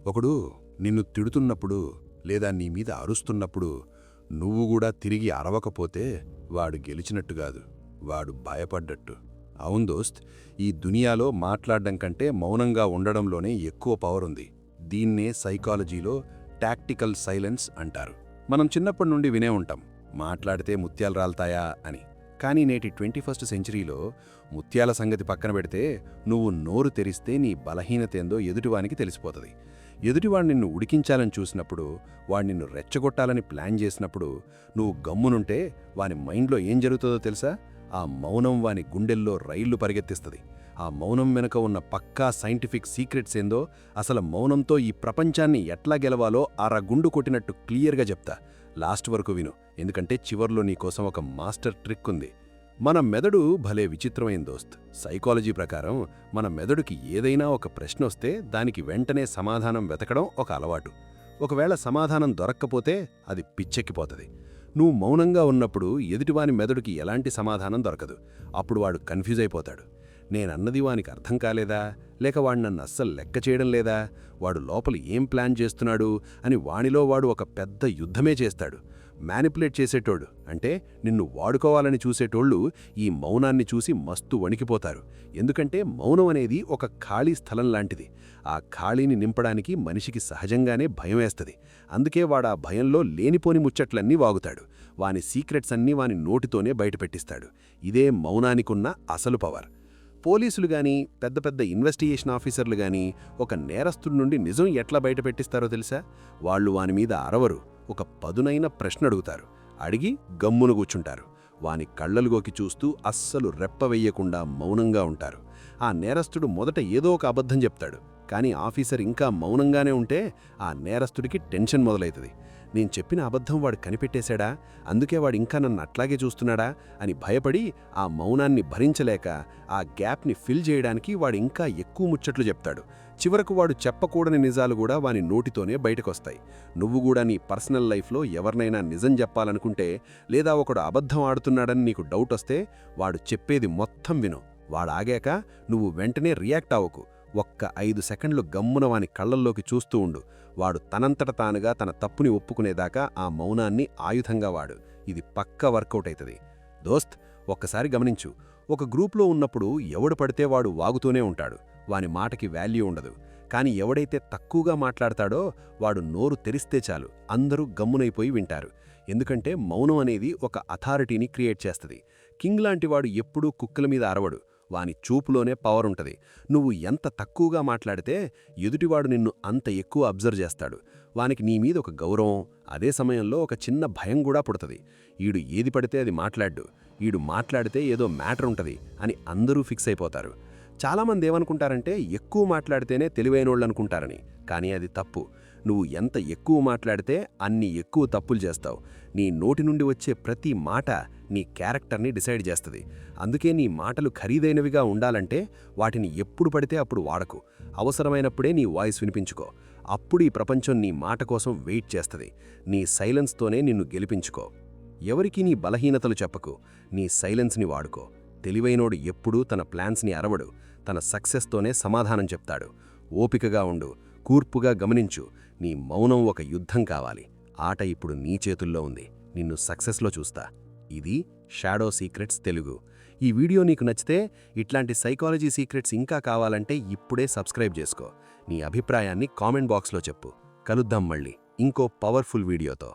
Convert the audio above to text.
ఒకడు నిన్ను తిడుతున్నప్పుడు లేదా నీ మీద అరుస్తున్నప్పుడు నువ్వు కూడా తిరిగి అరవకపోతే వాడు గెలిచినట్టు కాదు, వాడు భయపడ్డట్టు. అవును దోస్త్, ఈ దునియాలో మాట్లాడడం కంటే మౌనంగా ఉండడంలోనే ఎక్కువ పవర్ ఉంది. దీన్నే సైకాలజీలో టాక్టికల్ సైలెన్స్ అంటారు. మనం చిన్నప్పటి నుండి వినే ఉంటాం, మాట్లాడితే ముత్యాలు రాల్తాయా అని. కానీ నేటి 21st సెంచరీలో ముత్యాల సంగతి పక్కన పెడితే నువ్వు నోరు తెరిస్తే నీ బలహీనతేందో ఎదుటివానికి తెలిసిపోతుంది. ఎదుటివాడు నిన్ను ఉడికించాలని చూసినప్పుడు, వాడు నిన్ను రెచ్చగొట్టాలని ప్లాన్ చేసినప్పుడు నువ్వు గమ్మునుంటే వాని మైండ్లో ఏం జరుగుతుందో తెలుసా? ఆ మౌనం వాని గుండెల్లో రైళ్లు పరిగెత్తిస్తుంది. ఆ మౌనం వెనుక ఉన్న పక్కా సైంటిఫిక్ సీక్రెట్స్ ఏందో, అసలు మౌనంతో ఈ ప్రపంచాన్ని ఎట్లా గెలవాలో గుండు కొట్టినట్టు క్లియర్గా చెప్తా. లాస్ట్ వరకు విను, ఎందుకంటే చివర్లో నీకోసం ఒక మాస్టర్ ట్రిక్ ఉంది. మన మెదడు భలే విచిత్రమైన దోస్త్. సైకాలజీ ప్రకారం మన మెదడుకి ఏదైనా ఒక ప్రశ్న వస్తే దానికి వెంటనే సమాధానం వెతకడం ఒక అలవాటు. ఒకవేళ సమాధానం దొరక్కపోతే అది పిచ్చెక్కిపోతుంది. నువ్వు మౌనంగా ఉన్నప్పుడు ఎదుటివాని మెదడుకి ఎలాంటి సమాధానం దొరకదు. అప్పుడు వాడు కన్ఫ్యూజ్ అయిపోతాడు. నేనన్నది వానికి అర్థం కాలేదా, లేక వాడు నన్ను అస్సలు లెక్క చేయడం లేదా, వాడు లోపల ఏం ప్లాన్ చేస్తున్నాడు అని వానిలో వాడు ఒక పెద్ద యుద్ధమే చేస్తాడు. మ్యానిపులేట్ చేసేటోడు, అంటే నిన్ను వాడుకోవాలని చూసేటోళ్ళు ఈ మౌనాన్ని చూసి మస్తు వణికిపోతారు. ఎందుకంటే మౌనం అనేది ఒక ఖాళీ స్థలం లాంటిది. ఆ ఖాళీని నింపడానికి మనిషికి సహజంగానే భయం వేస్తుంది. అందుకే వాడు ఆ భయంలో లేనిపోని ముచ్చట్లన్నీ వాగుతాడు. వాని సీక్రెట్స్ అన్నీ వాని నోటితోనే బయటపెట్టిస్తాడు. ఇదే మౌనానికున్న అసలు పవర్. పోలీసులు గాని, పెద్ద పెద్ద ఇన్వెస్టిగేషన్ ఆఫీసర్లు గాని ఒక నేరస్తుడి నుండి నిజం ఎట్లా బయటపెట్టిస్తారో తెలుసా? వాళ్ళు వాని మీద అరవరు, ఒక పదునైన ప్రశ్న అడుగుతారు. అడిగి గమ్మున కూర్చుంటారు. వాని కళ్ళలుగోకి చూస్తూ అస్సలు రెప్పవెయ్యకుండా మౌనంగా ఉంటారు. ఆ నేరస్తుడు మొదట ఏదో ఒక అబద్ధం చెప్తాడు, కానీ ఆఫీసర్ ఇంకా మౌనంగానే ఉంటే ఆ నేరస్తుడికి టెన్షన్ మొదలవుతుంది. నేను చెప్పిన అబద్ధం వాడు కనిపెట్టేశాడా, అందుకే వాడు ఇంకా నన్ను అట్లాగే చూస్తున్నాడా అని భయపడి ఆ మౌనాన్ని భరించలేక ఆ గ్యాప్ని ఫిల్ చేయడానికి వాడు ఇంకా ఎక్కువ ముచ్చట్లు చెప్తాడు. చివరకు వాడు చెప్పకూడని నిజాలు కూడా వాని నోటితోనే బయటకొస్తాయి. నువ్వు కూడా నీ పర్సనల్ లైఫ్లో ఎవరినైనా నిజం చెప్పాలనుకుంటే, లేదా ఒకడు అబద్ధం ఆడుతున్నాడని నీకు డౌట్ వస్తే వాడు చెప్పేది మొత్తం విను. వాడాగాక నువ్వు వెంటనే రియాక్ట్ అవ్వకు. ఒక్క 5 సెకండ్లు గమ్మున వాని కళ్ళల్లోకి చూస్తూ ఉండు. వాడు తనంతట తానుగా తన తప్పుని ఒప్పుకునేదాకా ఆ మౌనాన్ని ఆయుధంగా వాడు. ఇది పక్కా వర్కౌట్ అవుతుంది. దోస్త్, ఒక్కసారి గమనించు, ఒక గ్రూప్లో ఉన్నప్పుడు ఎవడు పడితే వాడు వాగుతూనే ఉంటాడు. వాని మాటకి వాల్యూ ఉండదు. కానీ ఎవడైతే తక్కువగా మాట్లాడతాడో వాడు నోరు తెరిస్తే చాలు, అందరూ గమ్మునైపోయి వింటారు. ఎందుకంటే మౌనం అనేది ఒక అథారిటీని క్రియేట్ చేస్తుంది. కింగ్ లాంటివాడు ఎప్పుడూ కుక్కల మీద అరవడు. వాని చూపులోనే పవర్ ఉంటుంది. నువ్వు ఎంత తక్కువగా మాట్లాడితే ఎదుటివాడు నిన్ను అంత ఎక్కువ అబ్జర్వ్ చేస్తాడు. వానికి నీ మీద ఒక గౌరవం, అదే సమయంలో ఒక చిన్న భయం కూడా పుడుతుంది. ఈడు ఏది పడితే అది మాట్లాడ్డు, ఈడు మాట్లాడితే ఏదో మ్యాటర్ ఉంటుంది అని అందరూ ఫిక్స్ అయిపోతారు. చాలామంది ఏమనుకుంటారంటే ఎక్కువ మాట్లాడితేనే తెలివైనోళ్ళు అనుకుంటారని. కానీ అది తప్పు. నువ్వు ఎంత ఎక్కువ మాట్లాడితే అన్ని ఎక్కువ తప్పులు చేస్తావు. నీ నోటి నుండి వచ్చే ప్రతి మాట నీ క్యారెక్టర్ని డిసైడ్ చేస్తుంది. అందుకే నీ మాటలు ఖరీదైనవిగా ఉండాలంటే వాటిని ఎప్పుడు పడితే అప్పుడు వాడకు. అవసరమైనప్పుడే నీ వాయిస్ వినిపించుకో. అప్పుడు ఈ ప్రపంచం నీ మాట కోసం వెయిట్ చేస్తుంది. నీ సైలెన్స్తోనే నిన్ను గెలిపించుకో. ఎవరికీ నీ బలహీనతలు చెప్పకు. నీ సైలెన్స్ని వాడుకో. తెలివైనోడు ఎప్పుడూ తన ప్లాన్స్ని అరవడు, తన సక్సెస్తోనే సమాధానం చెప్తాడు. ఓపికగా ఉండు, కూర్పుగా గమనించు. నీ మౌనం ఒక యుద్ధం కావాలి. ఆట ఇప్పుడు నీ చేతుల్లో ఉంది. నిన్ను సక్సెస్లో చూస్తా. ఇది షాడో సీక్రెట్స్ తెలుగు. ఈ వీడియో నీకు నచ్చితే, ఇట్లాంటి సైకాలజీ సీక్రెట్స్ ఇంకా కావాలంటే ఇప్పుడే సబ్స్క్రైబ్ చేసుకో. నీ అభిప్రాయాన్ని కామెంట్ బాక్స్లో చెప్పు. కలుద్దాం మళ్ళీ ఇంకో పవర్ఫుల్ వీడియోతో.